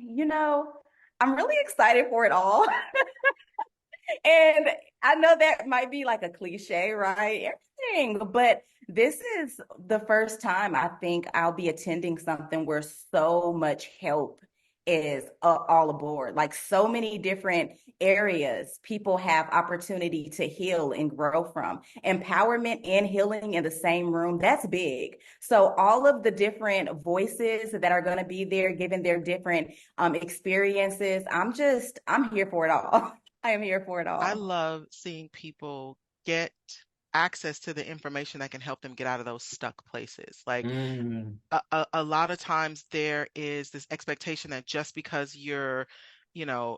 You know, I'm really excited for it all. And I know that might be like a cliche, right? Everything, but this is the first time I think I'll be attending something where so much help is all aboard. Like so many different areas people have opportunity to heal and grow from. Empowerment and healing in the same room, that's big. So all of the different voices that are going to be there giving their different experiences, I'm here for it all. I am here for it I all. love seeing people get access to the information that can help them get out of those stuck places. Like Mm, a lot of times there is this expectation that just because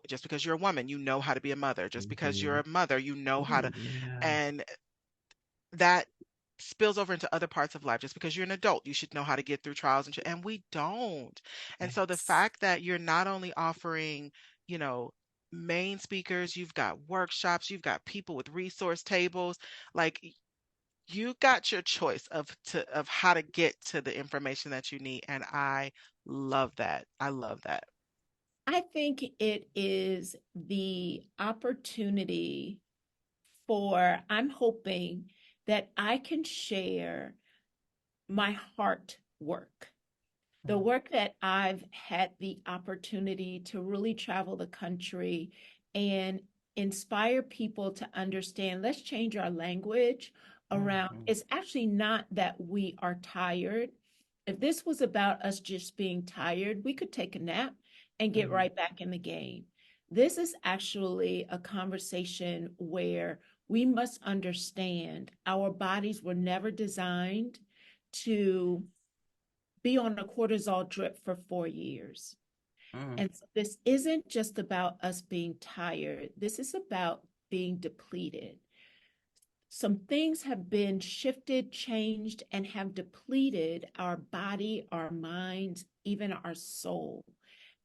just because you're a woman, you know how to be a mother. Just because you're mhm. a mother, you know how to, Yeah, and that spills over into other parts of life. Just because you're an adult, you should know how to get through trials and we don't. And so the yes. fact that you're not only offering, you know, main speakers, you've got workshops, you've got people with resource tables, like you got your choice of how to get to the information that you need. And I love that. I love that. I think it is the opportunity I'm hoping that I can share my heart work, the work that I've had the opportunity to really travel the country and inspire people to understand. Let's change our language around. Mhm, It's actually not that we are tired. If this was about us just being tired, we could take a nap and get mhm, right back in the game. This is actually a conversation where we must understand our bodies were never designed to be on a cortisol drip for 4 years. mhm. And so this isn't just about us being tired, this is about being depleted. Some things have been shifted, changed, and have depleted our body, our minds, even our soul.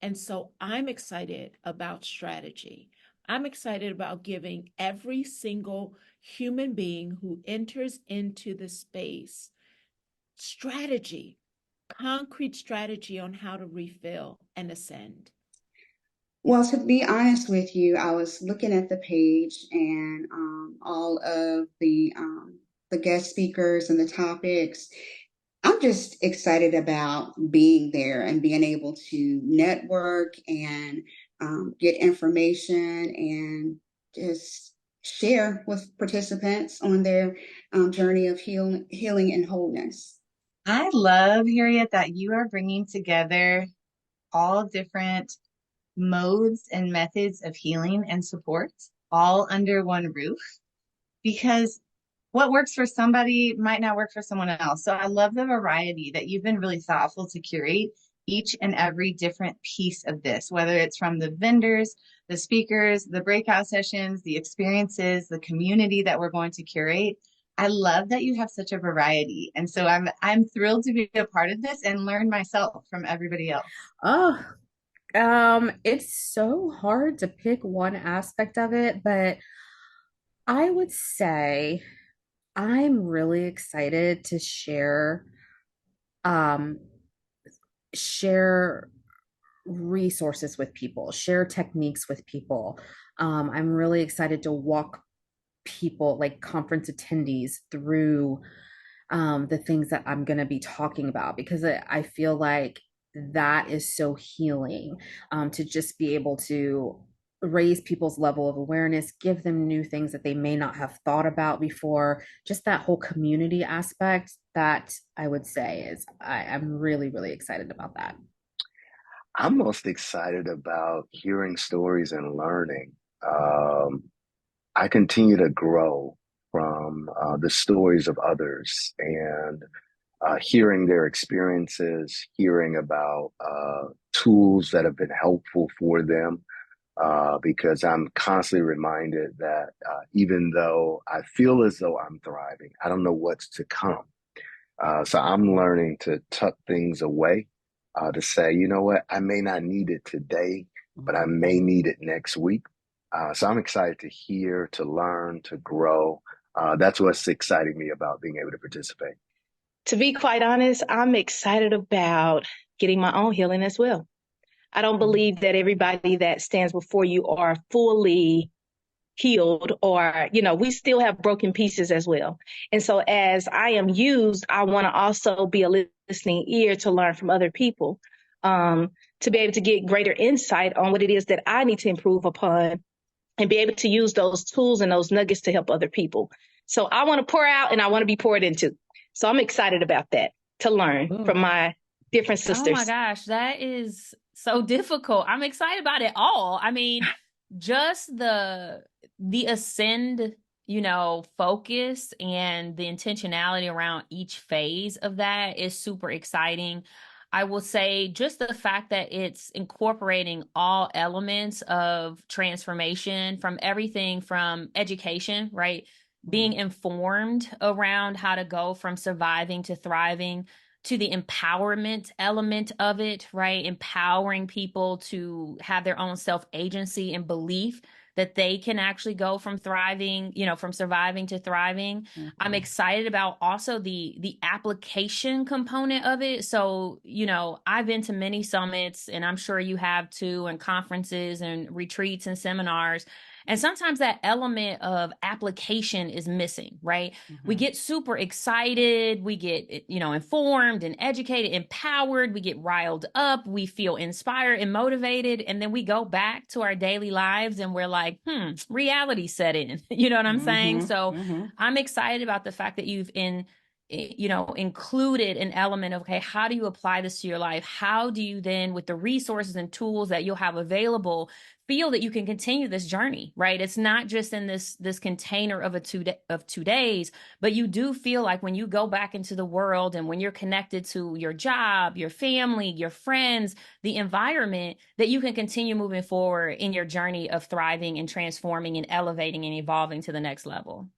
And so I'm excited about strategy. I'm excited about giving every single human being who enters into the space strategy, concrete strategy on how to refill and ascend. Well, to be honest with you, I was looking at the page and all of the guest speakers and the topics. I'm just excited about being there and being able to network and get information and just share with participants on their journey of healing and wholeness. I love, Harriet, that you are bringing together all different modes and methods of healing and support all under one roof because what works for somebody might not work for someone else. So I love the variety that you've been really thoughtful to curate each and every different piece of this, whether it's from the vendors, the speakers, the breakout sessions, the experiences, the community that we're going to curate. I love that you have such a variety. And so I'm thrilled to be a part of this and learn myself from everybody else. Oh, it's so hard to pick one aspect of it, but I would say I'm really excited to um share resources with people, share techniques with people. I'm really excited to walk people, like conference attendees, through the things that I'm going to be talking about because I feel like that is so healing, to just be able to raise people's level of awareness, give them new things that they may not have thought about before. Just that whole community aspect that I would say is I'm really, really excited about that. I'm most excited about hearing stories and learning. Um, I continue to grow from the stories of others and hearing their experiences, hearing about tools that have been helpful for them. Because I'm constantly reminded that even though I feel as though I'm thriving, I don't know what's to come. So I'm learning to tuck things away, to say, you know what, I may not need it today, but I may need it next week. So I'm excited to hear, to learn, to grow. That's what's exciting me about being able to participate. To be quite honest, I'm excited about getting my own healing as well. I don't believe that everybody that stands before you are fully healed, or we still have broken pieces as well. And so as I am used, I want to also be a listening ear to learn from other people, to be able to get greater insight on what it is that I need to improve upon, and be able to use those tools and those nuggets to help other people. So I want to pour out and I want to be poured into. So I'm excited about that, to learn from my different sisters. Oh my gosh, that is so difficult. I'm excited about it all. I mean, just the ascend, focus and the intentionality around each phase of that is super exciting. I will say just the fact that it's incorporating all elements of transformation, from everything from education, right? Being informed around how to go from surviving to thriving, to the empowerment element of it, right? Empowering people to have their own self agency and belief that they can actually go from thriving, from surviving to thriving. I'm excited about also the application component of it. So, I've been to many summits, and I'm sure you have too, and conferences and retreats and seminars. And sometimes that element of application is missing, right? We get super excited, we get, informed and educated, empowered, we get riled up, we feel inspired and motivated, and then we go back to our daily lives and we're like, reality set in. You know what I'm saying? So I'm excited about the fact that you've included an element of, okay, how do you apply this to your life? How do you then, with the resources and tools that you'll have available, feel that you can continue this journey, right? It's not just in this container of 2 days, but you do feel like when you go back into the world and when you're connected to your job, your family, your friends, the environment, that you can continue moving forward in your journey of thriving and transforming and elevating and evolving to the next level.